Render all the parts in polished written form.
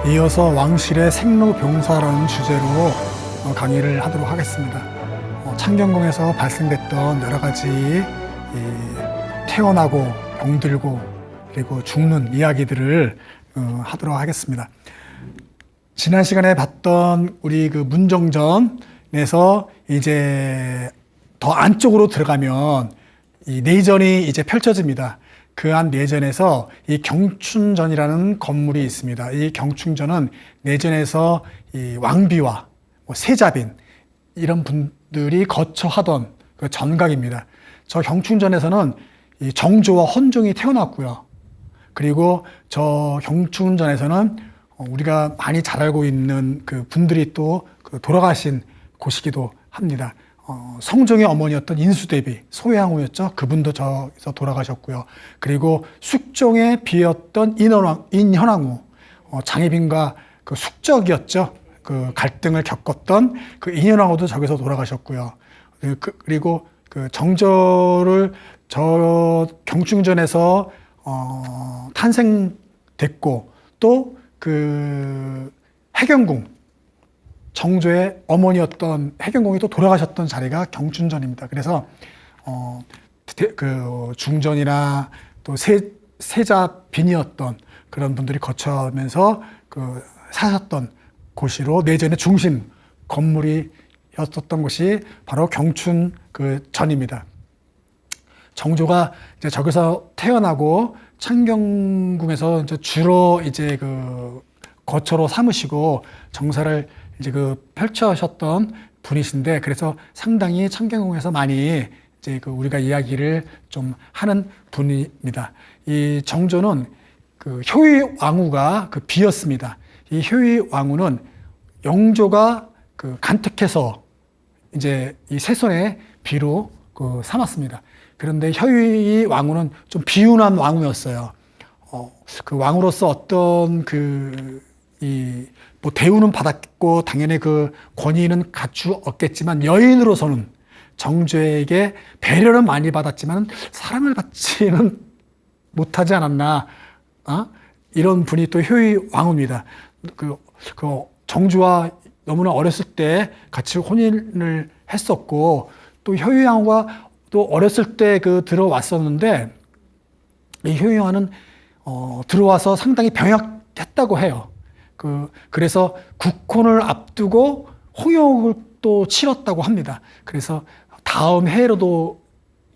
이어서 왕실의 생로병사라는 주제로 강의를 하도록 하겠습니다. 창경궁에서 발생됐던 여러 가지 태어나고 병들고 그리고 죽는 이야기들을 하도록 하겠습니다. 지난 시간에 봤던 우리 그 문정전에서 이제 더 안쪽으로 들어가면 이 내전이 이제 펼쳐집니다. 그 한 내전에서 이 경춘전이라는 건물이 있습니다. 이 경춘전은 내전에서 이 왕비와 세자빈 이런 분들이 거처하던 그 전각입니다. 저 경춘전에서는 이 정조와 헌종이 태어났고요. 그리고 저 경춘전에서는 우리가 많이 잘 알고 있는 그 분들이 또 그 돌아가신 곳이기도 합니다. 성종의 어머니였던 인수대비, 소양후였죠. 그분도 저기서 돌아가셨고요. 그리고 숙종의 비였던 인현왕후, 장희빈과 그 숙적이었죠. 그 갈등을 겪었던 그 인현왕후도 저기서 돌아가셨고요. 그리고 그 정조를 저 경춘전에서 탄생됐고 또 그 해경궁, 정조의 어머니였던 해경궁이 또 돌아가셨던 자리가 경춘전입니다. 그래서 그 중전이나 또 세자빈이었던 그런 분들이 거쳐면서 그 사셨던 곳으로 내전의 중심 건물이었던 곳이 바로 경춘 그 전입니다. 정조가 이제 저기서 태어나고 창경궁에서 이제 주로 이제 그 거처로 삼으시고 정사를 이제 그 펼쳐셨던 분이신데, 그래서 상당히 창경궁에서 많이 이제 그 우리가 이야기를 좀 하는 분입니다. 이 정조는 그 효의 왕후가 그 비였습니다. 이 효의 왕후는 영조가 그 간택해서 이제 이 세손의 비로 그 삼았습니다. 그런데 효의 왕후는 좀 비운한 왕후였어요. 그 왕으로서 어떤 뭐 대우는 받았고 당연히 그 권위는 갖추었겠지만 여인으로서는 정조에게 배려는 많이 받았지만 사랑을 받지는 못하지 않았나, 이런 분이 또 효의 왕후입니다. 그 정조와 너무나 어렸을 때 같이 혼인을 했었고 또 효의 왕후가 또 어렸을 때 그 들어왔었는데 이 효의 왕후는 들어와서 상당히 병약했다고 해요. 그래서 국혼을 앞두고 홍역을 또 치렀다고 합니다. 그래서 다음 해로도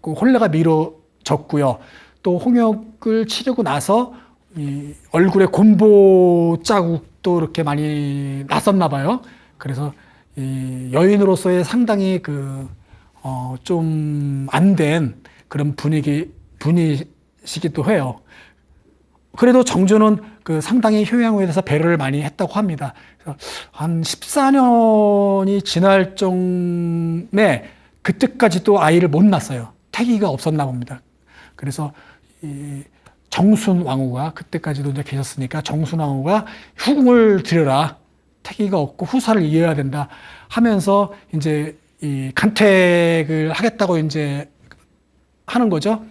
그 혼례가 미뤄졌고요. 또 홍역을 치르고 나서 이 얼굴에 곰보 자국도 이렇게 많이 났었나 봐요. 그래서 이 여인으로서의 상당히 좀 안 된 그런 분이시기도 해요. 그래도 정조는 그 상당히 효양후에 대해서 배려를 많이 했다고 합니다. 그래서 한 14년이 지날 정에 그때까지도 아이를 못 낳았어요. 태기가 없었나 봅니다. 그래서 이 정순 왕후가 그때까지도 이제 계셨으니까 정순 왕후가 후궁을 들여라. 태기가 없고 후사를 이어야 된다 하면서 이제 이 간택을 하겠다고 이제 하는 거죠.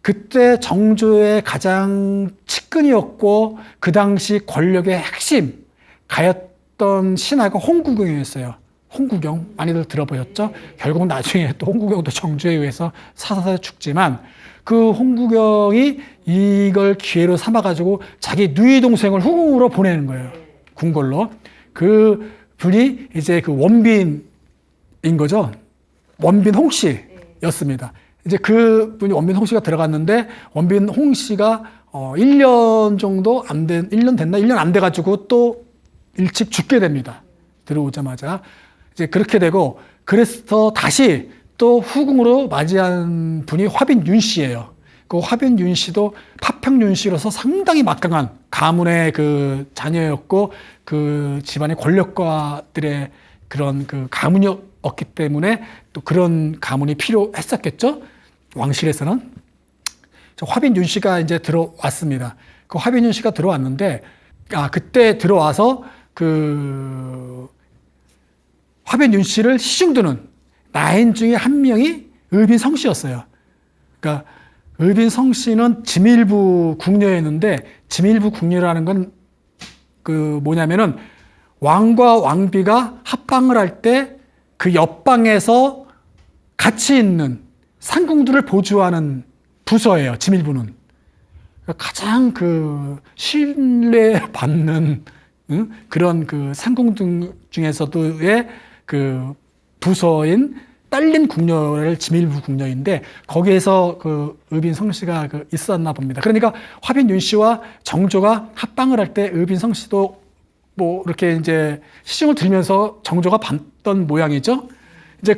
그때 정조의 가장 측근이었고 그 당시 권력의 핵심 가였던 신하가 홍구경이었어요. 홍구경 많이들 들어보셨죠? 결국 나중에 또 홍구경도 정조에 의해서 사사에 죽지만 그 홍구경이 이걸 기회로 삼아가지고 자기 누이 동생을 후궁으로 보내는 거예요. 궁궐로. 그 분이 이제 그 원빈인 거죠. 원빈 홍씨였습니다. 이제 그 분이 원빈 홍씨가 들어갔는데 원빈 홍씨가 1년 정도 안 된, 1년 됐나? 1년 안 돼가지고 또 일찍 죽게 됩니다. 들어오자마자. 이제 그렇게 되고, 그래서 다시 또 후궁으로 맞이한 분이 화빈윤 씨예요. 그 화빈윤 씨도 파평윤 씨로서 상당히 막강한 가문의 그 자녀였고, 그 집안의 권력가들의 그런 그 가문이었기 때문에 또 그런 가문이 필요했었겠죠? 왕실에서는. 화빈윤 씨가 이제 들어왔습니다. 그 화빈윤 씨가 들어왔는데, 그때 들어와서 그 화빈윤 씨를 시중드는 나인 중에 한 명이 을빈성 씨였어요. 그러니까 을빈성 씨는 지밀부 궁녀였는데, 지밀부 궁녀라는 건 뭐냐면은 왕과 왕비가 합방을 할 때 그 옆방에서 같이 있는 상궁들을 보조하는 부서예요. 지밀부는. 가장 신뢰받는 그런 상궁 중에서도의 부서인 딸린 궁녀를 지밀부 궁녀인데 거기에서 의빈 성씨가 있었나 봅니다. 그러니까 화빈 윤씨와 정조가 합방을 할 때 의빈 성씨도 뭐 이렇게 이제 시중을 들면서 정조가 봤던 모양이죠. 이제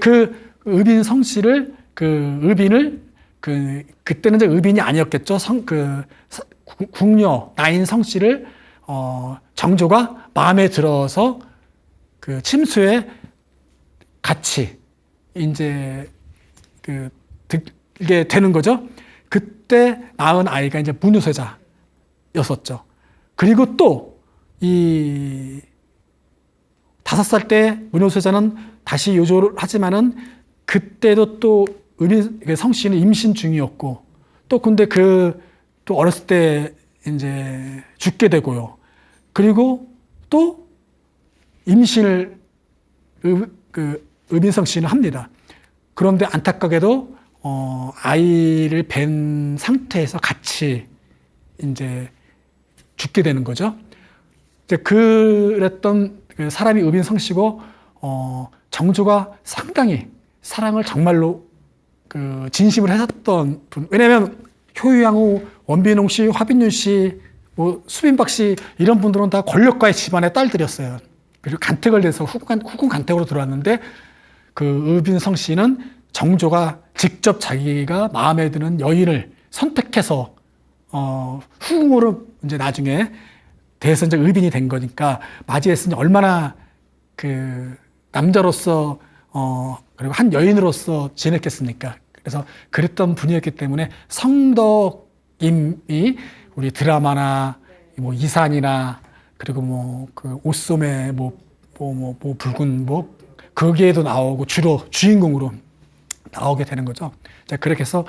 의빈 성씨를 의빈을 그때는 이제 의빈이 아니었겠죠. 궁녀 나인 성씨를 정조가 마음에 들어서 침수에 같이 이제 들게 되는 거죠. 그때 낳은 아이가 이제 문효세자였었죠. 그리고 또 이 5살 때 문효세자는 다시 요조를 하지만은 그때도 또 성씨는 임신 중이었고 또 근데 또 어렸을 때 이제 죽게 되고요. 그리고 또 임신을 의빈성 씨는 합니다. 그런데 안타깝게도 아이를 뵌 상태에서 같이 이제 죽게 되는 거죠. 이제 그랬던 사람이 의빈성 씨고 정조가 상당히 사랑을 정말로 진심을 했었던 분. 왜냐하면 효유양후, 원빈홍 씨, 화빈윤 씨, 뭐 수빈박 씨 이런 분들은 다 권력가의 집안의 딸들이었어요. 그리고 간택을 내서 후궁 간택으로 들어왔는데 의빈성 씨는 정조가 직접 자기가 마음에 드는 여인을 선택해서 후궁으로 이제 나중에 돼서 이제 의빈이 된 거니까 맞이했으니 얼마나 남자로서 그리고 한 여인으로서 지냈겠습니까? 그래서 그랬던 분이었기 때문에 성덕임이 우리 드라마나 뭐 이산이나 그리고 뭐 옷소매 붉은 거기에도 나오고 주로 주인공으로 나오게 되는 거죠. 자, 그렇게 해서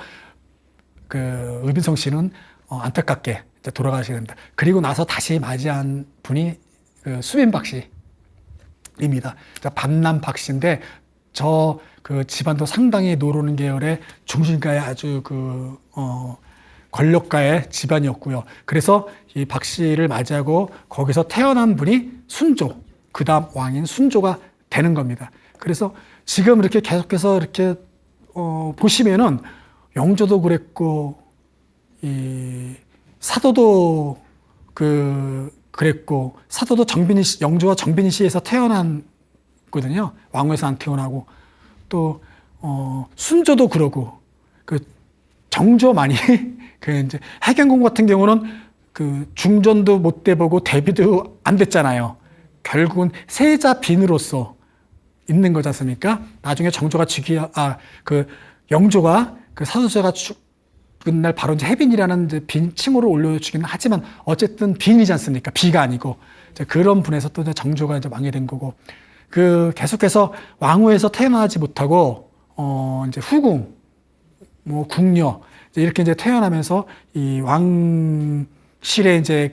의빈성 씨는 안타깝게 돌아가시게 됩니다. 그리고 나서 다시 맞이한 분이 수빈박 씨입니다. 반남 박 씨인데 집안도 상당히 노르는 계열의 중심가의 아주 권력가의 집안이었고요. 그래서 이 박 씨를 맞이하고 거기서 태어난 분이 순조, 그 다음 왕인 순조가 되는 겁니다. 그래서 지금 이렇게 계속해서 이렇게 보시면은 영조도 그랬고 이 사도도 그랬고 사도도 영조와 정빈이 씨에서 태어난 거든요. 왕후에서 안 태어나고 또 순조도 그러고 정조만이 이제 해경궁 같은 경우는 중전도 못 돼보고 데뷔도 안 됐잖아요. 결국은 세자 빈으로서 있는 거지 않습니까? 나중에 정조가 영조가 사도세자가 죽은 날 바로 이제 해빈이라는 이제 칭호를 올려주기는 하지만 어쨌든 빈이지 않습니까? 비가 아니고 그런 분에서 또 정조가 이제 왕이 된 거고 계속해서 왕후에서 태어나지 못하고 이제 후궁, 뭐 궁녀 이렇게 이제 태어나면서 이 왕실의 이제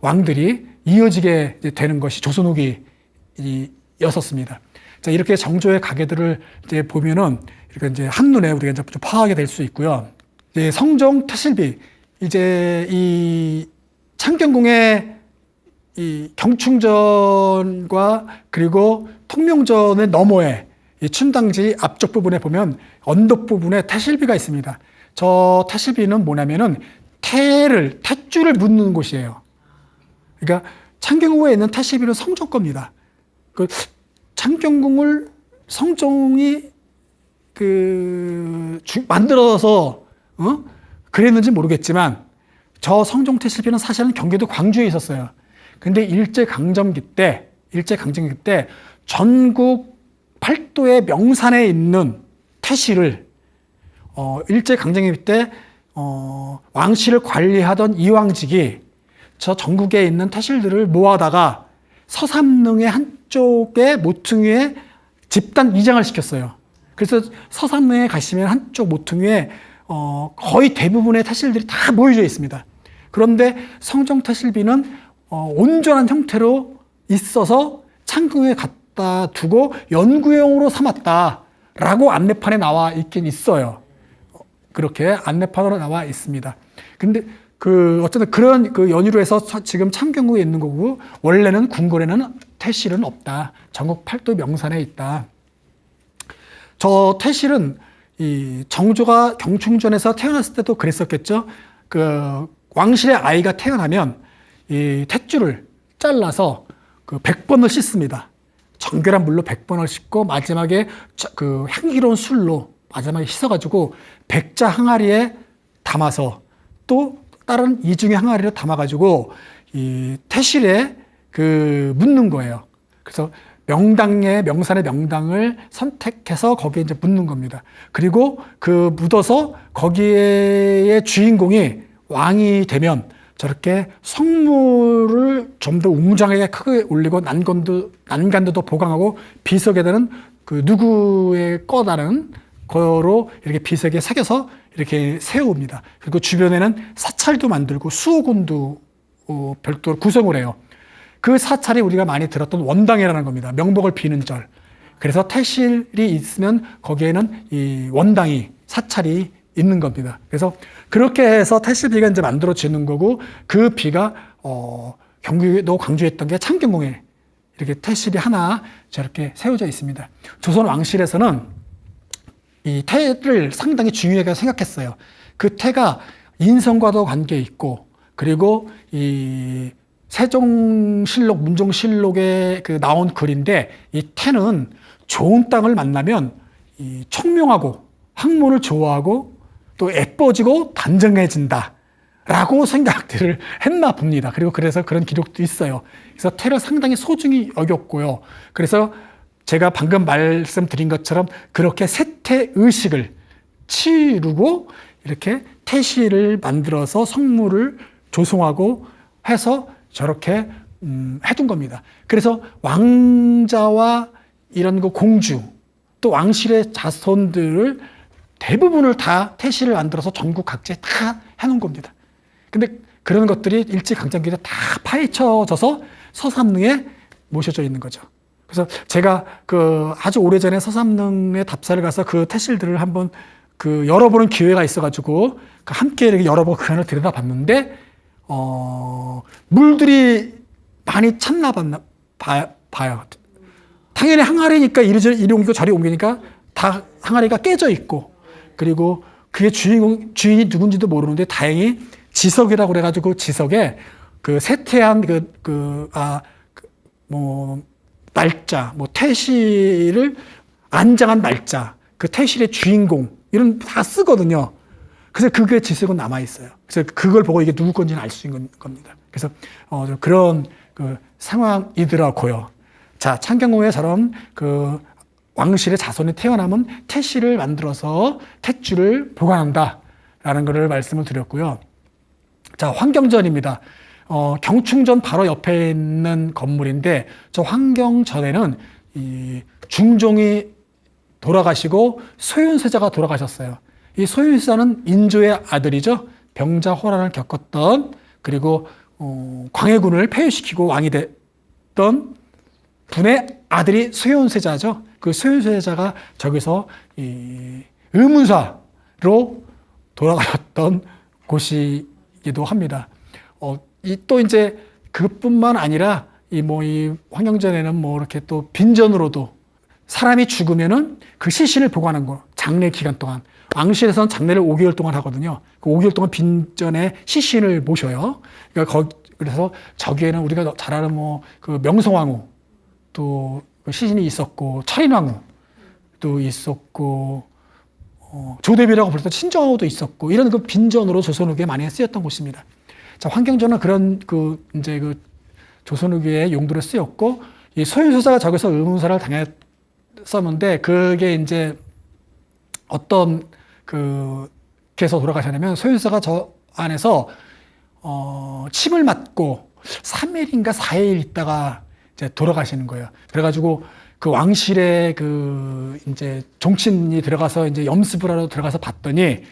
왕들이 이어지게 되는 것이 조선 후기였었습니다. 자, 이렇게 정조의 가계들을 이제 보면은 이렇게 이제 한눈에 우리가 이제 좀 파악이 될 수 있고요. 이제 성종 태실비 이제 이 창경궁의 이 경충전과 그리고 통명전의 너머에 이 춘당지 앞쪽 부분에 보면 언덕 부분에 태실비가 있습니다. 저 태실비는 뭐냐면은 탯줄을 묻는 곳이에요. 그러니까 창경궁에 있는 태실비는 성종 겁니다. 창경궁을 성종이 만들어서 그랬는지 모르겠지만 저 성종 태실비는 사실은 경기도 광주에 있었어요. 근데 일제강점기 때 전국 팔도의 명산에 있는 태실을 일제강점기 때 왕실을 관리하던 이왕직이 저 전국에 있는 태실들을 모아다가 서삼릉의 한쪽에 모퉁이에 집단 이장을 시켰어요. 그래서 서삼릉에 가시면 한쪽 모퉁이에 거의 대부분의 태실들이 다 모여져 있습니다. 그런데 성종 태실비는 온전한 형태로 있어서 창경궁에 갖다 두고 연구용으로 삼았다라고 안내판에 나와 있긴 있어요. 그렇게 안내판으로 나와 있습니다. 근데 어쨌든 그런 연유로 해서 지금 창경궁에 있는 거고, 원래는 궁궐에는 태실은 없다. 전국 팔도 명산에 있다. 저 태실은 이 정조가 경충전에서 태어났을 때도 그랬었겠죠. 왕실의 아이가 태어나면 이 탯줄을 잘라서 100번을 씻습니다. 정결한 물로 100번을 씻고 마지막에 향기로운 술로 마지막에 씻어가지고 백자 항아리에 담아서 또 다른 이중의 항아리로 담아가지고 이 태실에 묻는 거예요. 그래서 명산의 명당을 선택해서 거기에 이제 묻는 겁니다. 그리고 묻어서 거기에 주인공이 왕이 되면 저렇게 성물을 좀 더 웅장하게 크게 올리고 난간도 더 보강하고 비석에다는 누구의 거다는 거로 이렇게 비석에 새겨서 이렇게 세웁니다. 그리고 주변에는 사찰도 만들고 수호군도 별도로 구성을 해요. 그 사찰이 우리가 많이 들었던 원당이라는 겁니다. 명복을 비는 절. 그래서 태실이 있으면 거기에는 이 원당이, 사찰이 있는 겁니다. 그래서 그렇게 해서 태실비가 이제 만들어지는 거고, 그 비가 경기도 광주했던 게 창경궁에 이렇게 태실이 하나 저렇게 세워져 있습니다. 조선 왕실에서는 이 태를 상당히 중요하게 생각했어요. 그 태가 인성과도 관계 있고, 그리고 이 세종실록, 문종실록에 나온 글인데, 이 태는 좋은 땅을 만나면 이 청명하고 학문을 좋아하고 또 예뻐지고 단정해진다 라고 생각들을 했나 봅니다. 그리고 그래서 그런 기록도 있어요. 그래서 태를 상당히 소중히 여겼고요. 그래서 제가 방금 말씀드린 것처럼 그렇게 세태 의식을 치르고 이렇게 태실을 만들어서 성물을 조성하고 해서 저렇게 해둔 겁니다. 그래서 왕자와 이런 공주 또 왕실의 자손들을 대부분을 다 태실을 만들어서 전국 각지에 다 해놓은 겁니다. 근데 그런 것들이 일제강점기 때 다 파헤쳐져서 서삼릉에 모셔져 있는 거죠. 그래서 제가 아주 오래전에 서삼릉에 답사를 가서 그 태실들을 한번 열어보는 기회가 있어가지고 함께 이렇게 열어보고 그 안을 들여다봤는데, 물들이 많이 찼나 봐요. 당연히 항아리니까 이리 옮기고 저리 옮기니까 다 항아리가 깨져 있고, 그리고 그게 주인이 누군지도 모르는데 다행히 지석이라고 그래가지고 지석에 세태한 날짜, 태실을 안장한 날짜, 태실의 주인공, 이런 다 쓰거든요. 그래서 그게 지석은 남아있어요. 그래서 그걸 보고 이게 누구 건지는 알 수 있는 겁니다. 그래서, 그런 상황이더라고요. 자, 창경궁에 저런 왕실의 자손이 태어나면 태실을 만들어서 탯줄을 보관한다 라는 것을 말씀을 드렸고요. 자, 환경전입니다. 경충전 바로 옆에 있는 건물인데, 저 환경전에는 이 중종이 돌아가시고 소윤세자가 돌아가셨어요. 이 소윤세자는 인조의 아들이죠. 병자호란을 겪었던, 그리고 광해군을 폐위시키고 왕이 됐던 분의 아들이 소윤세자죠. 그 소윤세자가 저기서 이 의문사로 돌아가셨던 곳이기도 합니다. 또 이제 그뿐만 아니라 이 황경전에는 이렇게 또 빈전으로도 사람이 죽으면은 그 시신을 보관한 거, 장례 기간 동안. 왕실에서는 장례를 5개월 동안 하거든요. 그 5개월 동안 빈전에 시신을 모셔요. 그래서 저기에는 우리가 잘 아는 명성황후 또 시신이 있었고, 철인왕후도 있었고, 조대비라고 불렸던 친정왕후도 있었고, 이런 빈전으로 조선 후기에 많이 쓰였던 곳입니다. 자, 환경전은 그런 조선 후기에 용도로 쓰였고, 이 소윤세자가 저기서 의문사를 당했었는데, 그게 이제 어떤 계서 돌아가셨냐면, 소윤세자가 저 안에서 침을 맞고 3일인가 4일 있다가 이제 돌아가시는 거예요. 그래가지고 그 왕실에 이제 종친이 들어가서 이제 염습을 하러 들어가서 봤더니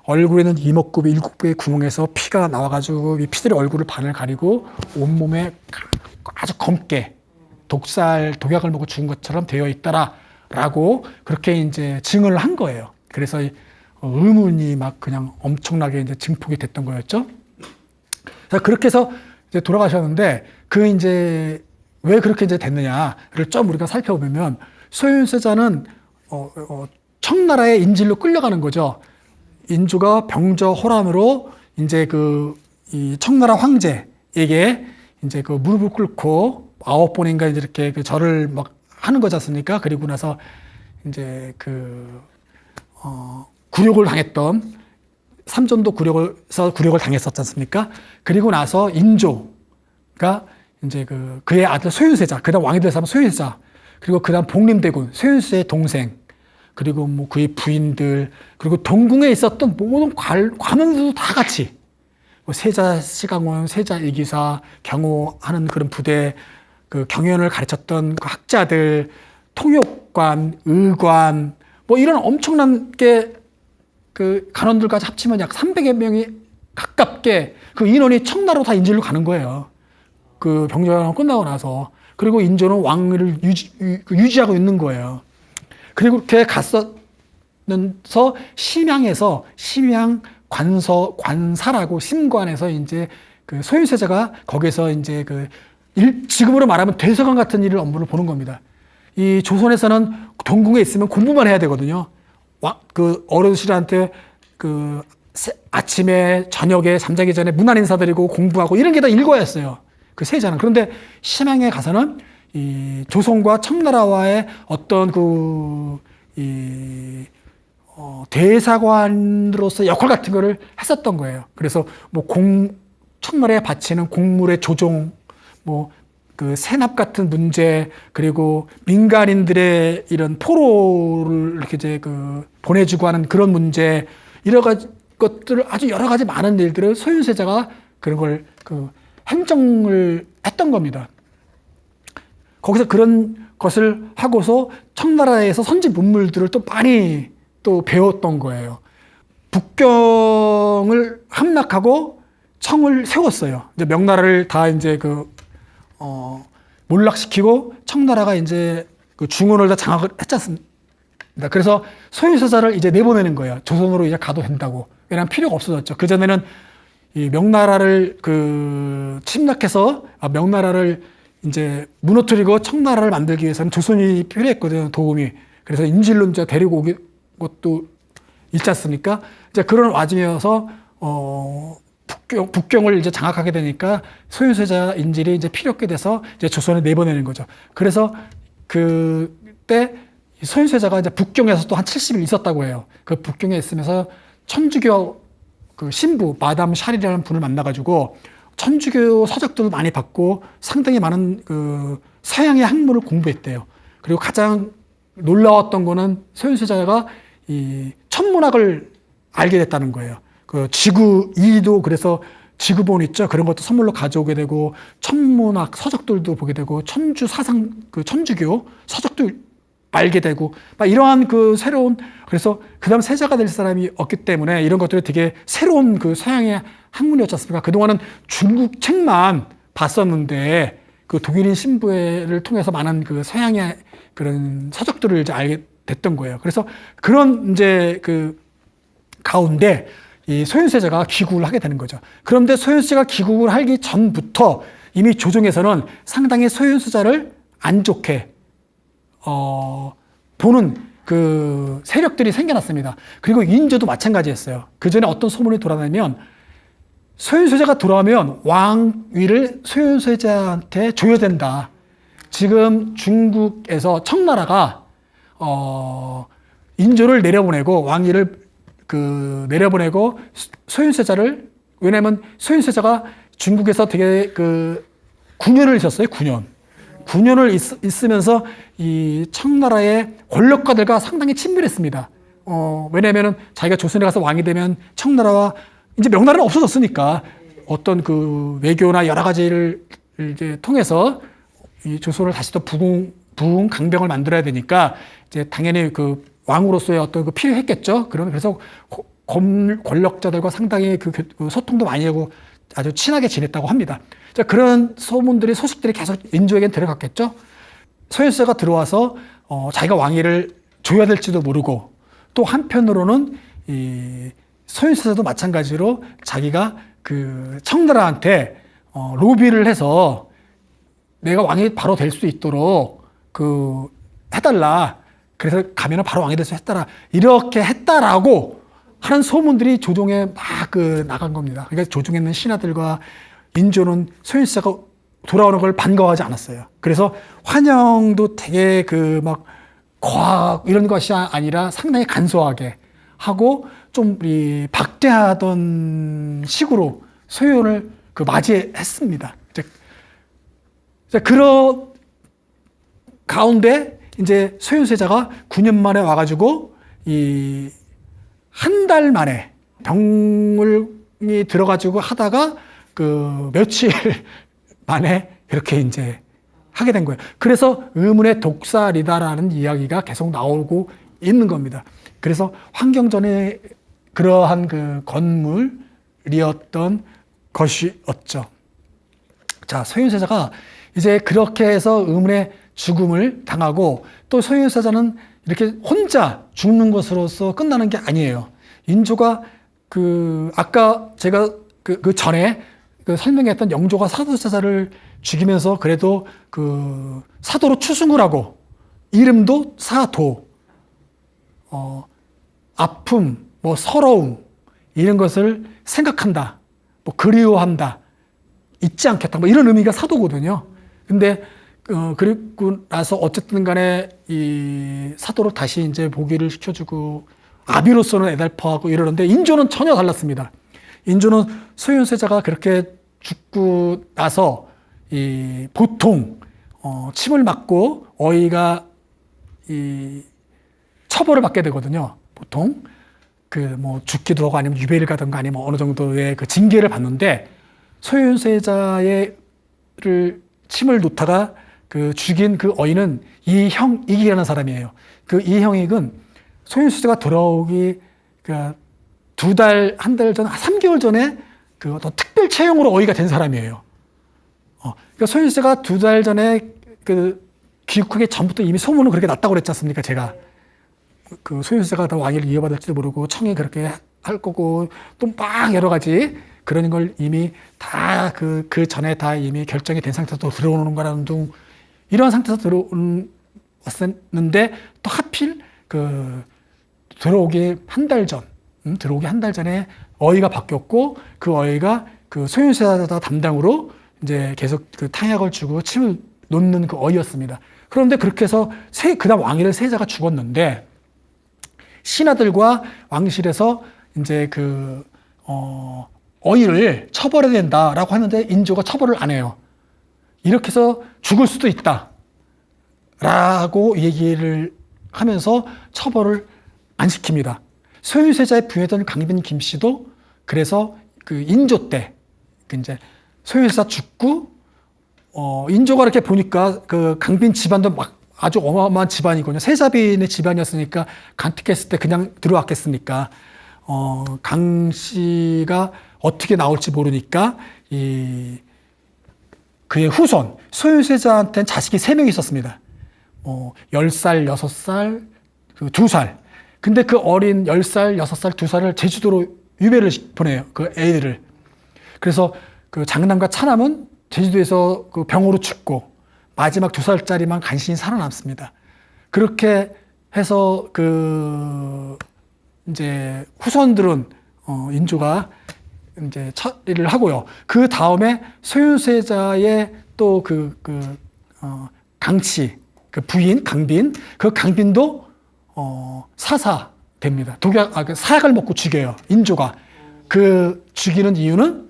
얼굴에는 이목구비, 일국부의 구멍에서 피가 나와가지고 이 피들이 얼굴을 반을 가리고 온몸에 아주 검게 독약을 먹고 죽은 것처럼 되어 있더라라고 그렇게 이제 증언을 한 거예요. 그래서 의문이 막 그냥 엄청나게 이제 증폭이 됐던 거였죠. 자, 그렇게 해서 이제 돌아가셨는데 이제 왜 그렇게 이제 됐느냐를 좀 우리가 살펴보면 소윤세자는 청나라의 인질로 끌려가는 거죠. 인주가 병저 호란으로 이제 이 청나라 황제에게 이제 무릎을 꿇고 9번인가 이제 이렇게 절을 막 하는 거지 않습니까? 그리고 나서 이제 굴욕을 당했던 삼전도 굴욕을 당했었지 않습니까? 그리고 나서 인조가 이제 그의 아들 소윤세자, 그다음 왕이 될 사람 소윤세자, 그리고 그다음 복림대군 소윤세의 동생, 그리고 뭐 그의 부인들, 그리고 동궁에 있었던 모든 관원들도 다 같이 세자 시강원, 세자 이기사, 경호하는 그런 부대, 경연을 가르쳤던 그 학자들, 통역관, 의관, 뭐 이런 엄청난 게 간원들까지 합치면 약 300여 명이 가깝게 그 인원이 청나라로 다 인질로 가는 거예요. 병조가 끝나고 나서. 그리고 인조는 왕위를 유지하고 있는 거예요. 그리고 그렇게 갔었면서 심양 관사라고 심관에서 이제 소윤세자가 거기서 이제 지금으로 말하면 대서관 같은 일을 업무를 보는 겁니다. 이 조선에서는 동궁에 있으면 공부만 해야 되거든요. 어르신한테 아침에 저녁에 잠자기 전에 문안 인사드리고 공부하고 이런 게 다 일과였어요. 세자는. 그런데 심양에 가서는 이 조선과 청나라와의 어떤 대사관으로서 역할 같은 거를 했었던 거예요. 그래서 뭐 청나라에 바치는 곡물의 조종, 세납 같은 문제, 그리고 민간인들의 이런 포로를 이렇게 이제 보내주고 하는 그런 문제, 여러 가지 것들을 아주 여러 가지 많은 일들을 소윤세자가 그런 걸 행정을 했던 겁니다. 거기서 그런 것을 하고서 청나라에서 선지 문물들을 또 많이 또 배웠던 거예요. 북경을 함락하고 청을 세웠어요. 이제 명나라를 다 이제 몰락시키고 청나라가 이제 중원을 다 장악을 했지 않습니까? 그래서 소윤세자를 이제 내보내는 거예요. 조선으로 이제 가도 된다고. 왜냐하면 필요가 없어졌죠. 그전에는 이 명나라를 침략해서 명나라를 이제 무너뜨리고 청나라를 만들기 위해서는 조선이 필요했거든요. 도움이. 그래서 인질로 이제 데리고 오기 것도 있지 않습니까? 이제 그런 와중이어서 북경을 이제 장악하게 되니까 소윤세자 인질이 이제 필요 없게 돼서 이제 조선에 내보내는 거죠. 그래서 그때 소윤세자가 이제 북경에서 또 한 70일 있었다고 해요. 그 북경에 있으면서 천주교 신부 마담 샤리라는 분을 만나가지고 천주교 서적들도 많이 받고 상당히 많은 서양의 학문을 공부했대요. 그리고 가장 놀라웠던 거는 소윤세자가 이 천문학을 알게 됐다는 거예요. 지구 이도 그래서 지구본 있죠. 그런 것도 선물로 가져오게 되고 천문학 서적들도 보게 되고 천주 사상 천주교 서적도 알게 되고 막 이러한 새로운 그래서 그다음 세자가 될 사람이 없기 때문에 이런 것들이 되게 새로운 서양의 학문이었지 않습니까? 그동안은 중국 책만 봤었는데 독일인 신부를 통해서 많은 서양의 그런 서적들을 이제 알게 됐던 거예요. 그래서 그런 이제 가운데 이 소윤세자가 귀국을 하게 되는 거죠. 그런데 소윤세자가 귀국을 하기 전부터 이미 조정에서는 상당히 소윤세자를 안 좋게 보는 세력들이 생겨났습니다. 그리고 인조도 마찬가지였어요. 그 전에 어떤 소문이 돌아다니면 소윤세자가 돌아오면 왕위를 소윤세자한테 줘야 된다. 지금 중국에서 청나라가 인조를 내려보내고 왕위를 내려보내고 소윤세자를 왜냐하면 소윤세자가 중국에서 되게 9년을 있었어요. 9년을 있으면서 이 청나라의 권력가들과 상당히 친밀했습니다. 왜냐하면 자기가 조선에 가서 왕이 되면 청나라와 이제 명나라는 없어졌으니까 어떤 외교나 여러 가지를 이제 통해서 이 조선을 다시 또 부흥 강병을 만들어야 되니까 이제 당연히 왕으로서의 어떤 필요했겠죠. 그래서 권력자들과 상당히 그 소통도 많이 하고 아주 친하게 지냈다고 합니다. 자, 그런 소식들이 계속 인조에겐 들어갔겠죠. 소윤세자가 들어와서 자기가 왕위를 줘야 될지도 모르고, 또 한편으로는 이 소윤세자도 마찬가지로 자기가 그 청나라한테 로비를 해서 내가 왕이 바로 될 수 있도록 그 해달라. 그래서 가면은 바로 왕이 될 수 했다라. 이렇게 했다라고 하는 소문들이 조정에 막 나간 겁니다. 그러니까 조정에 있는 신하들과 인조는 소윤세자가 돌아오는 걸 반가워하지 않았어요. 그래서 환영도 되게 막 과학 이런 것이 아니라 상당히 간소하게 하고 좀 박대하던 식으로 소윤을 맞이했습니다. 그런 가운데 이제 소윤세자가 9년 만에 와가지고 한 달 만에 병이 들어가지고 하다가 며칠 만에 이렇게 이제 하게 된 거예요. 그래서 의문의 독살이다라는 이야기가 계속 나오고 있는 겁니다. 그래서 환경전에 그러한 건물이었던 것이었죠. 자, 소윤세자가 이제 그렇게 해서 의문의 죽음을 당하고, 또 소윤세자는 이렇게 혼자 죽는 것으로서 끝나는 게 아니에요. 인조가 아까 제가 전에 설명했던 영조가 사도세자를 죽이면서 그래도 사도로 추승을 하고, 이름도 사도, 아픔, 서러움, 이런 것을 생각한다, 그리워한다, 잊지 않겠다, 이런 의미가 사도거든요. 근데 그리고 나서 어쨌든 간에 이 사도로 다시 이제 복위를 시켜주고, 아비로서는 애달퍼하고 이러는데, 인조는 전혀 달랐습니다. 인조는 소윤세자가 그렇게 죽고 나서 보통 침을 맞고 어이가 처벌을 받게 되거든요. 보통 죽기도 하고 아니면 유배를 가든가 아니면 어느 정도의 징계를 받는데, 소윤세자를 침을 놓다가 죽인 어이는 이희익이라는 사람이에요. 이희익은 소윤세자가 돌아오기 한 달 전, 3개월 전에 어떤 특별 채용으로 어이가 된 사람이에요. 그러니까 소윤세자가 2달 전에 귀국하기 전부터 이미 소문은 그렇게 났다고 그랬지 않습니까? 제가 소윤세자가 더 왕위를 이어받을지도 모르고 청에 그렇게 할 거고, 또 막 여러 가지 그런 걸 이미 다 그 전에 다 이미 결정이 된 상태에서 들어오는 거라는 둥, 이런 상태에서 들어왔었는데, 또 하필 들어오기 한 달 전에 어이가 바뀌었고, 그 어이가 소윤세자 담당으로 이제 계속 탕약을 주고 침을 놓는 어이였습니다. 그런데 그렇게 해서 그다음 왕위를 세자가 죽었는데, 신하들과 왕실에서 이제 어이를 처벌해야 된다라고 하는데, 인조가 처벌을 안 해요. 이렇게 해서 죽을 수도 있다라고 얘기를 하면서 처벌을 안 시킵니다. 소윤세자의 부하던 강빈 김씨도 그래서 인조 때 이제 소윤세자 죽고 인조가 이렇게 보니까 강빈 집안도 막 아주 어마어마한 집안이거든요. 세자빈의 집안이었으니까 간택했을 때 그냥 들어왔겠습니까? 강 씨가 어떻게 나올지 모르니까 그의 후손 소윤세자한테는 자식이 3명이 있었습니다. 10살, 6살, 2살. 근데 그 어린 10살, 6살, 2살을 제주도로 유배를 보내요. 애들을. 그래서 장남과 차남은 제주도에서 병으로 죽고, 마지막 2살짜리만 간신히 살아남습니다. 그렇게 해서 이제 후손들은 인조가 이제 처리를 하고요. 그 다음에 소윤세자의 또 강치, 부인 강빈, 강빈도 사사됩니다. 사약을 먹고 죽여요. 인조가. 죽이는 이유는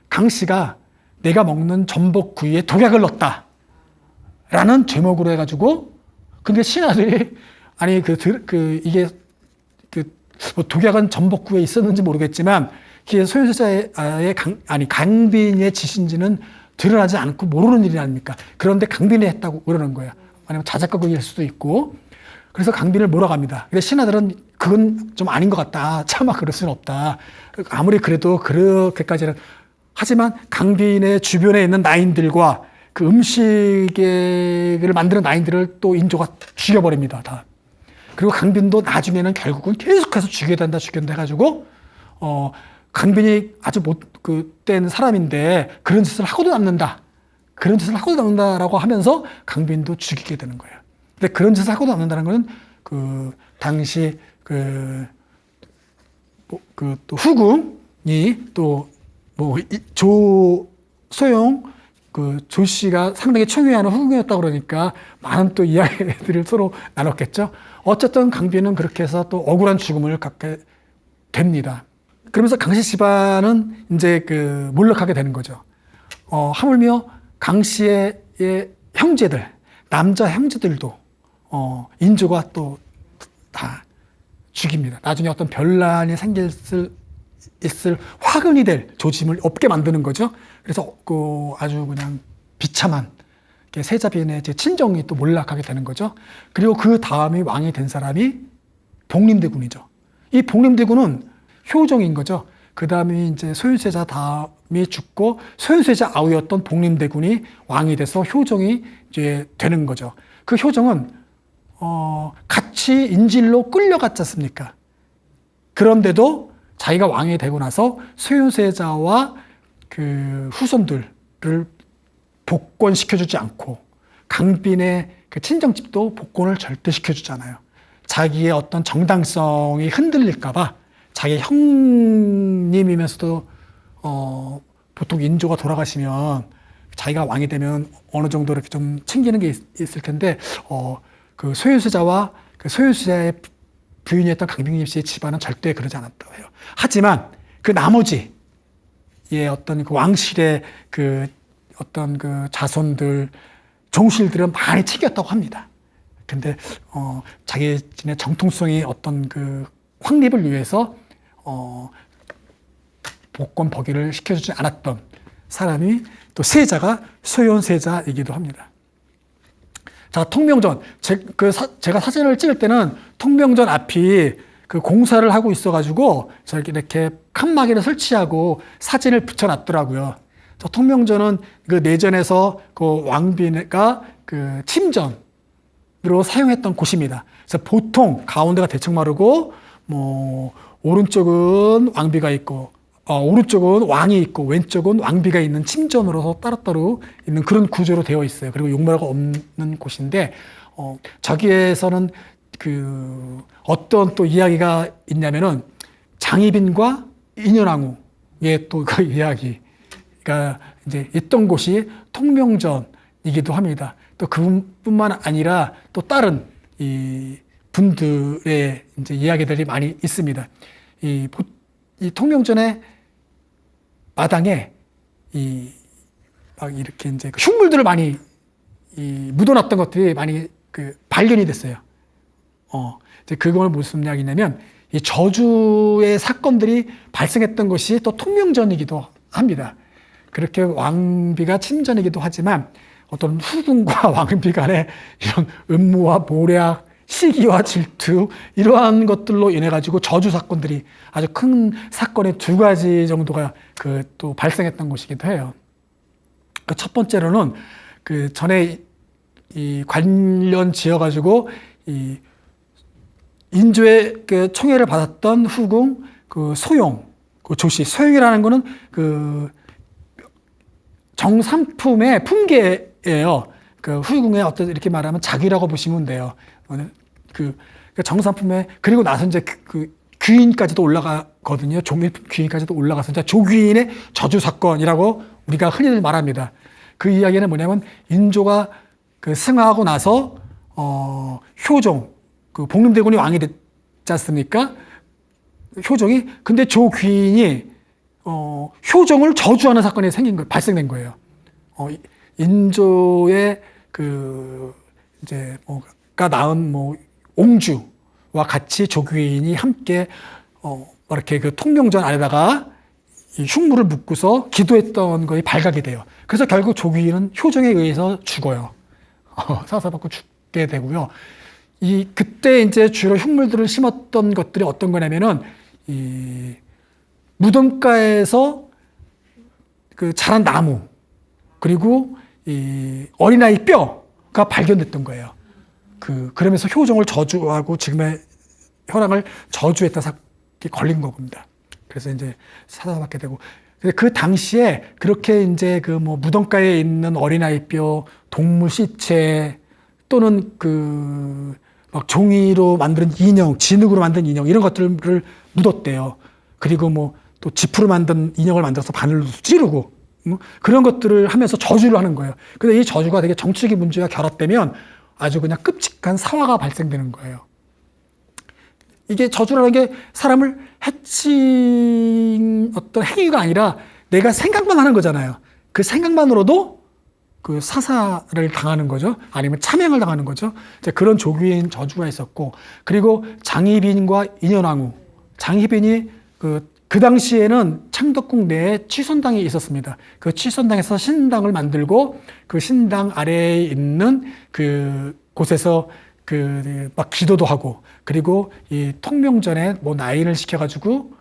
강 씨가 내가 먹는 전복구이에 독약을 넣었다 라는 제목으로 해가지고, 근데 신하들이 아니 이게 독약은 전복구이에 있었는지 모르겠지만, 이게 소윤세자의 강빈의 짓인지는 드러나지 않고 모르는 일이 아닙니까? 그런데 강빈이 했다고 그러는 거야. 아니면 자작극일 수도 있고. 그래서 강빈을 몰아갑니다. 근데 신하들은 그건 좀 아닌 것 같다. 차마 그럴 수는 없다. 아무리 그래도 그렇게까지는. 하지만 강빈의 주변에 있는 나인들과 그 음식을 만드는 나인들을 또 인조가 죽여버립니다. 다. 그리고 강빈도 나중에는 결국은 계속해서 죽여야 된다 해가지고, 강빈이 아주 못된 사람인데 그런 짓을 하고도 남는다. 그런 짓을 하고도 남는다라고 하면서 강빈도 죽이게 되는 거예요. 근데 그런 짓을 하고도 남는다는 것은 그 당시 또 후궁이 또 소용 조 씨가 상당히 청유하는 후궁이었다 그러니까 많은 또 이야기들을 서로 나눴겠죠. 어쨌든 강빈은 그렇게 해서 또 억울한 죽음을 갖게 됩니다. 그러면서 강씨 집안은 이제 몰락하게 되는 거죠. 하물며 강 씨의 형제들, 남자 형제들도 인조가 또 다 죽입니다. 나중에 어떤 변란이 있을 화근이 될 조짐을 없게 만드는 거죠. 그래서 아주 그냥 비참한 세자빈의 친정이 또 몰락하게 되는 거죠. 그리고 그 다음에 왕이 된 사람이 복림대군이죠. 이 복림대군은 효종인 거죠. 그 다음에 이제 소윤세자 다음이 죽고 소윤세자 아우였던 복림대군이 왕이 돼서 효종이 이제 되는 거죠. 그 효종은 같이 인질로 끌려갔지 않습니까? 그런데도 자기가 왕이 되고 나서 소윤세자와 그 후손들을 복권시켜주지 않고 강빈의 그 친정집도 복권을 절대 시켜주지 않아요. 자기의 어떤 정당성이 흔들릴까봐 자기 형님이면서도 보통 인조가 돌아가시면 자기가 왕이 되면 어느 정도 이렇게 좀 챙기는 게 있을 텐데 그 소윤세자와 그 소윤세자의 부인이었던 강빈님 씨의 집안은 절대 그러지 않았다고 해요. 하지만 그 나머지 어떤 그 왕실의 어떤 자손들, 종실들은 많이 챙겼다고 합니다. 근데 자기의 정통성이 어떤 확립을 위해서 복권 버기를 시켜주지 않았던 사람이 또 세자가 소윤세자이기도 합니다. 자, 통명전. 제가 사진을 찍을 때는 통명전 앞이 공사를 하고 있어가지고 저렇게 이렇게 칸막이를 설치하고 사진을 붙여놨더라고요. 저 통명전은 내전에서 왕비가 침전으로 사용했던 곳입니다. 그래서 보통 가운데가 대청마루고 오른쪽은 왕비가 있고 오른쪽은 왕이 있고 왼쪽은 왕비가 있는 침전으로서 따로따로 있는 그런 구조로 되어 있어요. 그리고 용마루가 없는 곳인데 저기에서는 어떤 또 이야기가 있냐면은 장희빈과 인현왕후의 또 그 이야기가 이제 있던 곳이 통명전이기도 합니다. 또 그뿐만 아니라 또 다른 이 분들의 이제 이야기들이 많이 있습니다. 이 통명전의 마당에 막 이렇게 이제 흉물들을 많이 묻어놨던 것들이 많이 발견이 됐어요. 이제 그걸 무슨 이야기냐면 이 저주의 사건들이 발생했던 것이 또 통명전이기도 합니다. 그렇게 왕비가 침전이기도 하지만 어떤 후궁과 왕비 간의 이런 음모와 모략, 시기와 질투 이러한 것들로 인해 가지고 저주 사건들이 아주 큰 사건의 두 가지 정도가 또 발생했던 것이기도 해요. 첫 번째로는 전에 이 관련 지어 가지고 이 인조의 총애를 받았던 후궁 소용, 조씨. 소용이라는 거는 정삼품의 품계예요. 후궁의 어떤 이렇게 말하면 자기라고 보시면 돼요. 정삼품에 그리고 나서 이제 귀인까지도 올라가거든요. 종일품 귀인까지도 올라가서 이제 조귀인의 저주 사건이라고 우리가 흔히들 말합니다. 그 이야기는 뭐냐면 인조가 승하하고 나서 효종 복림대군이 왕이 됐지 않습니까? 효종이 근데 조귀인이 효종을 저주하는 사건이 발생된 거예요. 인조의 이제 가 낳은 옹주와 같이 조귀인이 함께 이렇게 통명전 안에다가 이 흉물을 묻고서 기도했던 것이 발각이 돼요. 그래서 결국 조귀인은 효종에 의해서 죽어요. 사사받고 죽게 되고요. 그때 이제 주로 흉물들을 심었던 것들이 어떤 거냐면은 이 무덤가에서 그 자란 나무 그리고 이 어린아이 뼈가 발견됐던 거예요. 그러면서 효종을 저주하고 지금의 혈왕을 저주했다 사건이 걸린 겁니다. 그래서 이제 사사받게 되고 그 당시에 그렇게 이제 그 뭐 무덤가에 있는 어린아이 뼈, 동물 시체 또는 그 막 종이로 만든 인형, 진흙으로 만든 인형 이런 것들을 묻었대요. 그리고 뭐 또 지프로 만든 인형을 만들어서 바늘로 찌르고 그런 것들을 하면서 저주를 하는 거예요. 근데 이 저주가 되게 정치적인 문제와 결합되면 아주 그냥 끔찍한 사화가 발생되는 거예요. 이게 저주라는 게 사람을 해친 어떤 행위가 아니라 내가 생각만 하는 거잖아요. 그 생각만으로도 그 사사를 당하는 거죠. 아니면 참행을 당하는 거죠. 이제 그런 조기인 저주가 있었고, 그리고 장희빈과 인현왕후. 장희빈이 그 당시에는 창덕궁 내에 취선당이 있었습니다. 그 취선당에서 신당을 만들고 그 신당 아래에 있는 그 곳에서 막 기도도 하고, 그리고 이 통명전에 뭐 나인을 시켜가지고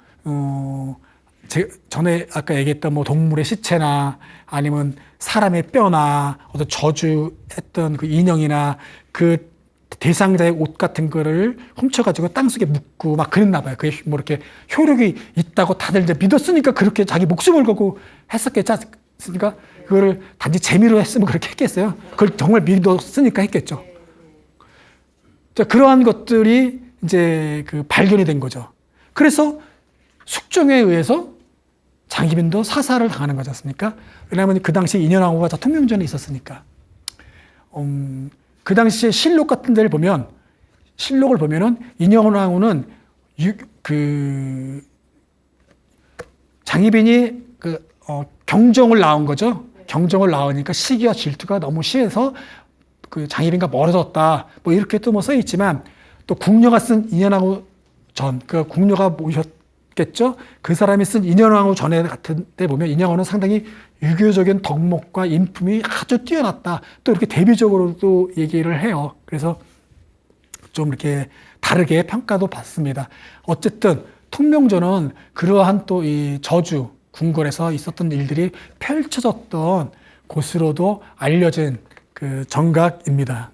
전에 아까 얘기했던 뭐 동물의 시체나 아니면 사람의 뼈나 어떤 저주했던 그 인형이나 그 대상자의 옷 같은 거를 훔쳐가지고 땅속에 묻고 막 그랬나 봐요. 그게 뭐 이렇게 효력이 있다고 다들 이제 믿었으니까 그렇게 자기 목숨을 걸고 했었겠지 않습니까? 그거를 단지 재미로 했으면 그렇게 했겠어요. 그걸 정말 믿었으니까 했겠죠. 자, 그러한 것들이 이제 그 발견이 된 거죠. 그래서 숙종에 의해서 장희빈도 사사를 당하는 거지 않습니까? 왜냐하면 그 당시 인현왕후가 통명전에 있었으니까. 그 당시에 실록 같은 데를 보면, 실록을 보면은 인현왕후는 장희빈이 경종을 낳은 거죠. 경종을 낳으니까 시기와 질투가 너무 심해서 그 장희빈과 멀어졌다. 뭐 이렇게 또 뭐 써 있지만, 또 궁녀가 쓴 인현왕후 전, 그 궁녀가 모셨겠죠. 그 사람이 쓴 인현왕후 전에 같은 데 보면 인현왕후는 상당히 유교적인 덕목과 인품이 아주 뛰어났다. 또 이렇게 대비적으로도 얘기를 해요. 그래서 좀 이렇게 다르게 평가도 받습니다. 어쨌든 통명전은 그러한 또 이 저주, 궁궐에서 있었던 일들이 펼쳐졌던 곳으로도 알려진 그 정각입니다.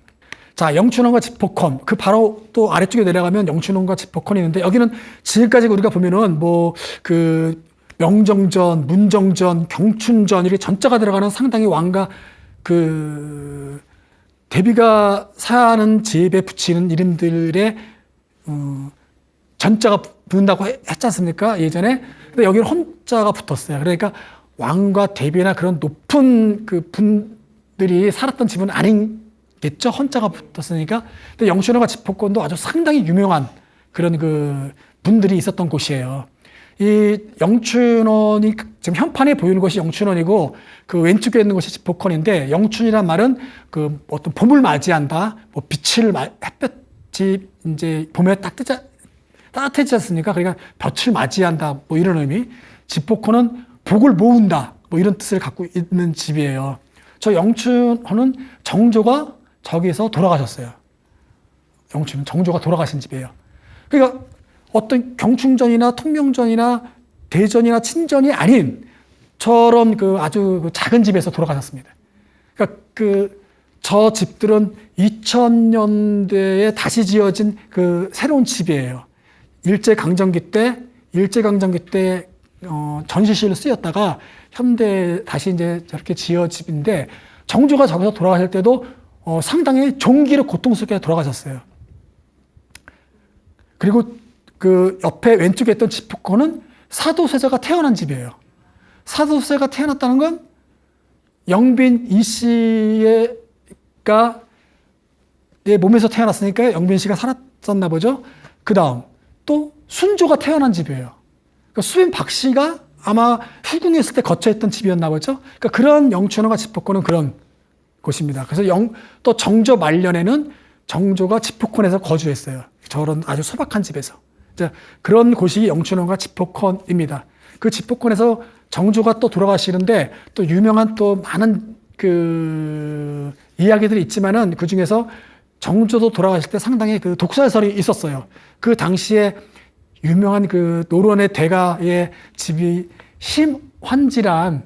자, 영춘원과 지포콘. 그 바로 또 아래쪽에 내려가면 영춘원과 지포콘이 있는데, 여기는 지금까지 우리가 보면은 뭐 그 명정전, 문정전, 경춘전 이렇게 전자가 들어가는 상당히 왕가 그 대비가 사는 집에 붙이는 이름들의 전자가 붙는다고 했지 않습니까? 예전에. 근데 여기는 혼자가 붙었어요. 그러니까 왕과 대비나 그런 높은 그 분들이 살았던 집은 아니겠죠? 혼자가 붙었으니까. 근데 영춘원과 지포콘도 아주 상당히 유명한 그런 그 분들이 있었던 곳이에요. 이 영춘원이 지금 현판에 보이는 것이 영춘원이고 그 왼쪽에 있는 것이 지포콘인데, 영춘이란 말은 그 어떤 봄을 맞이한다, 뭐 빛을 햇볕이 이제 봄에 따뜻해지지 않습니까? 그러니까 볕을 맞이한다, 뭐 이런 의미. 지포콘은 복을 모은다, 뭐 이런 뜻을 갖고 있는 집이에요. 저 영춘원은 정조가 저기서 돌아가셨어요. 영춘은 정조가 돌아가신 집이에요. 그러니까 어떤 경춘전이나 통명전이나 대전이나 친전이 아닌 저런 그 아주 작은 집에서 돌아가셨습니다. 그러니까 저 집들은 2000년대에 다시 지어진 그 새로운 집이에요. 일제강점기 때 전시실로 쓰였다가 현대 다시 이제 저렇게 지어 집인데, 정조가 저기서 돌아가실 때도 상당히 종기로 고통스럽게 돌아가셨어요. 그리고 그 옆에 왼쪽에 있던 지포콘은 사도세자가 태어난 집이에요. 사도세자가 태어났다는 건 영빈 이 씨가 내 몸에서 태어났으니까 영빈 씨가 살았었나 보죠. 그 다음 또 순조가 태어난 집이에요. 그러니까 수빈 박 씨가 아마 후궁했을 때 거처했던 집이었나 보죠. 그러니까 그런 영춘원과 지포콘은 그런 곳입니다. 그래서 또 정조 말년에는 정조가 지포콘에서 거주했어요. 저런 아주 소박한 집에서. 자, 그런 곳이 영춘원과 지포콘입니다. 그 지포콘에서 정조가 또 돌아가시는데, 또 유명한 또 많은 그 이야기들이 있지만은 그 중에서 정조도 돌아가실 때 상당히 그 독살설이 있었어요. 그 당시에 유명한 그 노론의 대가의 집이 심환지란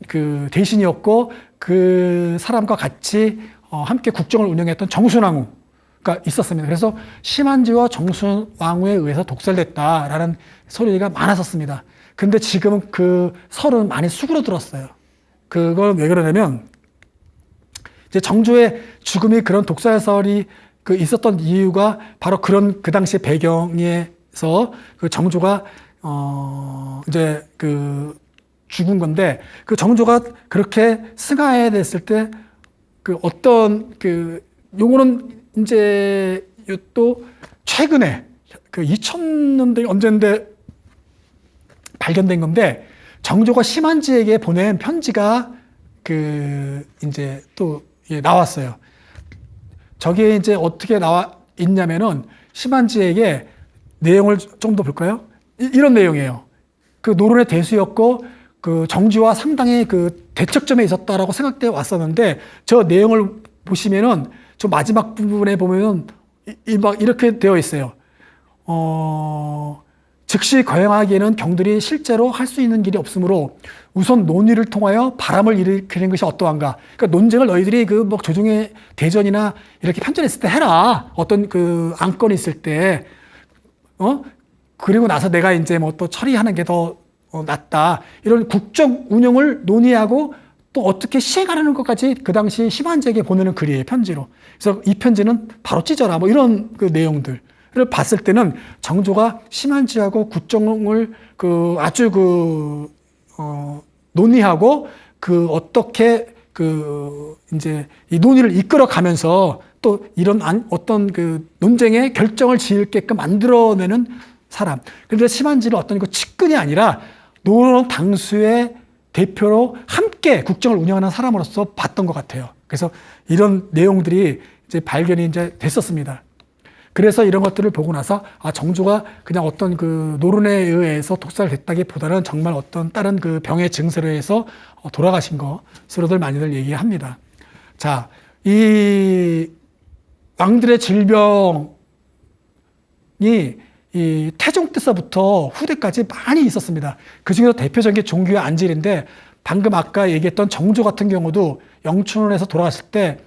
그 대신이었고, 그 사람과 같이 함께 국정을 운영했던 정순왕후가 있었습니다. 그래서 심환지와 정순왕후에 의해서 독살됐다라는 소리가 많았었습니다. 근데 지금은 그 설은 많이 수그러들었어요. 그걸 왜 그러냐면, 이제 정조의 죽음이 그런 독살설이 그 있었던 이유가 바로 그런 그 당시 배경에서 그 정조가 이제 그 죽은 건데, 그 정조가 그렇게 승하에 됐을 때 그 어떤 그 요거는 이제 또 최근에 그 2000년대 언젠데 발견된 건데, 정조가 심한지에게 보낸 편지가 그 이제 또 나왔어요. 저게 이제 어떻게 나와 있냐면은, 심한지에게 내용을 좀 더 볼까요? 이런 내용이에요. 그 노론의 대수였고 그 정지와 상당히 그 대척점에 있었다라고 생각돼 왔었는데, 저 내용을 보시면은 저 마지막 부분에 보면은 막 이렇게 되어 있어요. 즉시 거행하기에는 경들이 실제로 할 수 있는 길이 없으므로 우선 논의를 통하여 바람을 일으키는 것이 어떠한가. 그러니까 논쟁을 너희들이 그 뭐 조정의 대전이나 이렇게 편전했을 때 해라. 어떤 그 안건이 있을 때, 그리고 나서 내가 이제 뭐 또 처리하는 게 더 낫다. 이런 국정 운영을 논의하고 또 어떻게 시행하려는 것까지 그 당시 심한지에게 보내는 글이에요, 편지로. 그래서 이 편지는 바로 찢어라. 뭐 이런 그 내용들. 를 봤을 때는 정조가 심한지하고 국정을 그 아주 논의하고 그 어떻게 그 이제 이 논의를 이끌어 가면서 또 이런 어떤 그 논쟁의 결정을 지을게끔 만들어내는 사람. 그런데 심한지는 어떤 그 측근이 아니라 노론 당수의 대표로 함께 국정을 운영하는 사람으로서 봤던 것 같아요. 그래서 이런 내용들이 이제 발견이 이제 됐었습니다. 그래서 이런 것들을 보고 나서 정조가 그냥 어떤 그 노론에 의해서 독살됐다기보다는 정말 어떤 다른 그 병의 증세로 해서 돌아가신 것으로들 많이들 얘기합니다. 자, 이 왕들의 질병이 이 태종 때서부터 후대까지 많이 있었습니다. 그 중에서 대표적인 게 종교의 안질인데, 방금 아까 얘기했던 정조 같은 경우도 영춘원에서 돌아갔을 때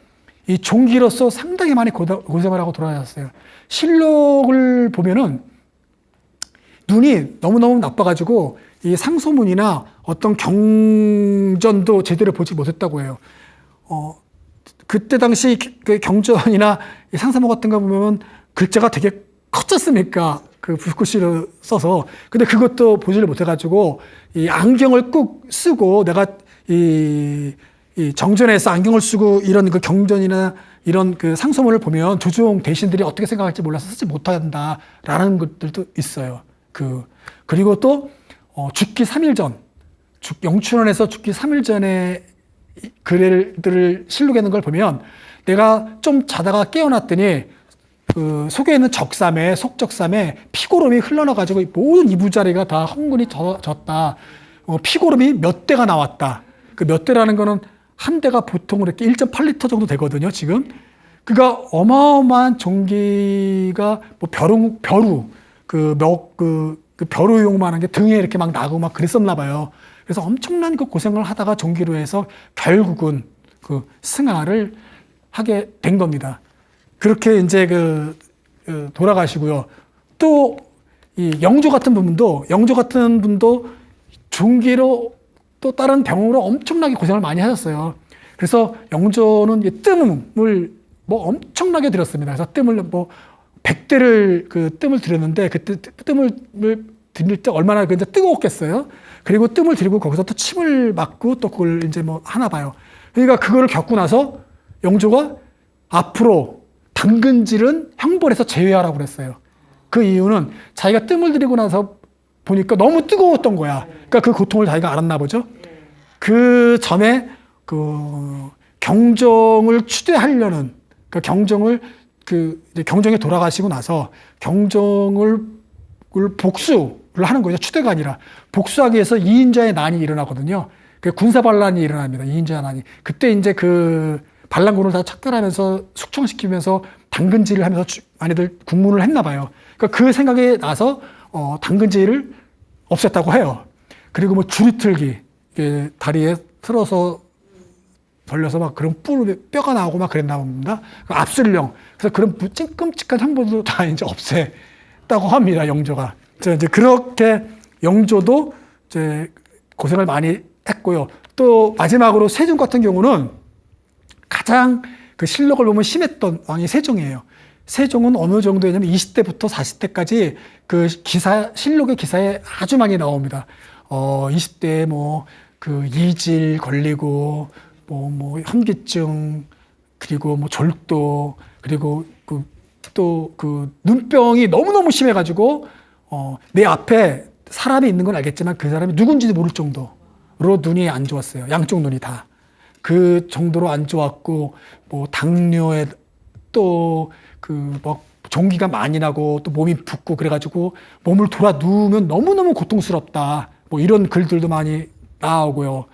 이 종기로서 상당히 많이 고생을 하고 돌아가셨어요. 실록을 보면은 눈이 너무너무 나빠가지고 이 상소문이나 어떤 경전도 제대로 보지 못했다고 해요. 그때 당시 그 경전이나 상소문 같은 거 보면 글자가 되게 컸잖습니까? 그 붓글씨로 써서. 근데 그것도 보지를 못해가지고 이 안경을 꼭 쓰고, 내가 이 정전에서 안경을 쓰고 이런 그 경전이나 이런 그 상소문을 보면 조종 대신들이 어떻게 생각할지 몰라서 쓰지 못한다라는 것들도 있어요. 그리고 또 죽기 3일 전, 영춘원에서 죽기 3일 전에 글들을 실록에 있는 걸 보면, 내가 좀 자다가 깨어났더니 그 속에 있는 적삼에, 속적삼에 피고름이 흘러나가지고 모든 이부자리가 다 헝근히 졌다. 피고름이 몇 대가 나왔다. 그 몇 대라는 거는 한 대가 보통 이렇게 1.8리터 정도 되거든요, 지금. 그가 어마어마한 종기가 뭐 벼루, 벼루용만한 게 등에 이렇게 막 나고 막 그랬었나 봐요. 그래서 엄청난 그 고생을 하다가 종기로 해서 결국은 그 승하를 하게 된 겁니다. 그렇게 이제 돌아가시고요. 또 이 영조 같은 분도 종기로 또 다른 병으로 엄청나게 고생을 많이 하셨어요. 그래서 영조는 뜸을 뭐 엄청나게 들였습니다. 그래서 뜸을 뭐 100대를 그 뜸을 들였는데, 그때 뜸을 들일 때 얼마나 이제 뜨거웠겠어요. 그리고 뜸을 들이고 거기서 또 침을 맞고 또 그걸 이제 뭐 하나 봐요. 그러니까 그거를 겪고 나서 영조가 앞으로 당근질은 형벌에서 제외하라고 그랬어요. 그 이유는 자기가 뜸을 들이고 나서 보니까 너무 뜨거웠던 거야. 그러니까 그 고통을 자기가 알았나 보죠. 그 전에 그 경정을 추대하려는, 그 경정을 이제 경정에 돌아가시고 나서 경정을 복수를 하는 거죠. 추대가 아니라 복수하기 위해서 이인자의 난이 일어나거든요. 그 군사반란이 일어납니다. 이인자의 난이. 그때 이제 그 반란군을 다 척결하면서 숙청시키면서 당근질을 하면서 많이들 국문을 했나 봐요. 그러니까 그 생각에 나서 당근질을 없앴다고 해요. 그리고 뭐 줄이틀기, 다리에 틀어서 벌려서 막 그런 뼈가 나오고 막 그랬나 봅니다. 압술령. 그래서 그런 끔찍한 형벌도 다 이제 없앴다고 합니다. 영조가. 이제 그렇게 영조도 이제 고생을 많이 했고요. 또 마지막으로 세종 같은 경우는 가장 그 실력을 보면 심했던 왕이 세종이에요. 세종은 어느 정도냐면 20대부터 40대까지 그 실록의 기사에 아주 많이 나옵니다. 20대에 뭐 그 이질 걸리고 뭐 현기증, 그리고 뭐 절도, 그리고 또 그 눈병이 너무너무 심해가지고 내 앞에 사람이 있는 건 알겠지만 그 사람이 누군지도 모를 정도로 눈이 안 좋았어요. 양쪽 눈이 다. 그 정도로 안 좋았고, 뭐 당뇨에 또 그 뭐 종기가 많이 나고 또 몸이 붓고 그래가지고 몸을 돌아 누우면 너무너무 고통스럽다. 뭐 이런 글들도 많이 나오고요.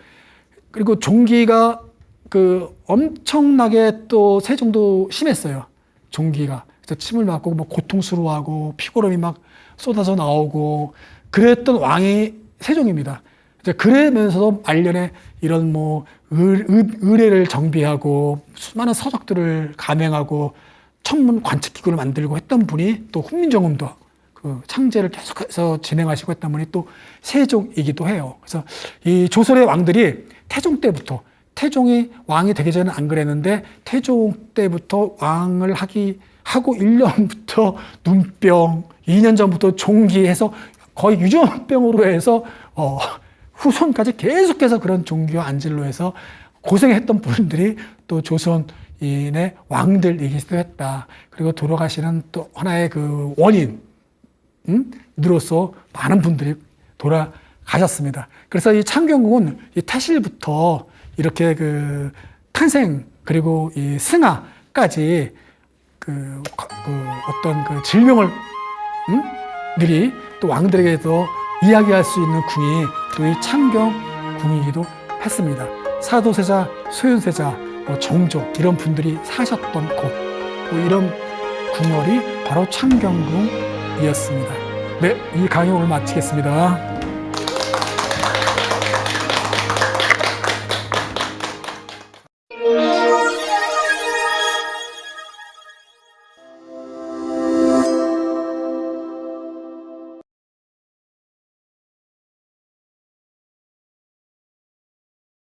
그리고 종기가 그 엄청나게 또 세종도 심했어요. 종기가. 그래서 침을 맞고 뭐 고통스러워하고 피고름이 막 쏟아져 나오고 그랬던 왕이 세종입니다. 이제 그러면서도 말년에 이런 뭐 의례를 정비하고 수많은 서적들을 감행하고 천문 관측기구를 만들고 했던 분이 또 훈민정음도 그 창제를 계속해서 진행하시고 했던 분이 또 세종이기도 해요. 그래서 이 조선의 왕들이 태종 때부터, 태종이 왕이 되기 전에는 안 그랬는데 태종 때부터 왕을 하고 1년부터 눈병, 2년 전부터 종기해서 거의 유전병으로 해서 후손까지 계속해서 그런 종기와 안질로 해서 고생했던 분들이 또 조선인의 왕들이기도 했다. 그리고 돌아가시는 또 하나의 그 원인으로서 많은 분들이 돌아가셨습니다. 그래서 이 창경궁은 이 태실부터 이렇게 그 탄생, 그리고 이 승하까지 그 어떤 그 질병을 들이 또 왕들에게도 이야기할 수 있는 궁이 또 이 창경궁이기도 했습니다. 사도세자, 소윤세자, 뭐 정조 이런 분들이 사셨던 곳, 뭐 이런 궁궐이 바로 창경궁이었습니다. 네, 이 강의 오늘 마치겠습니다.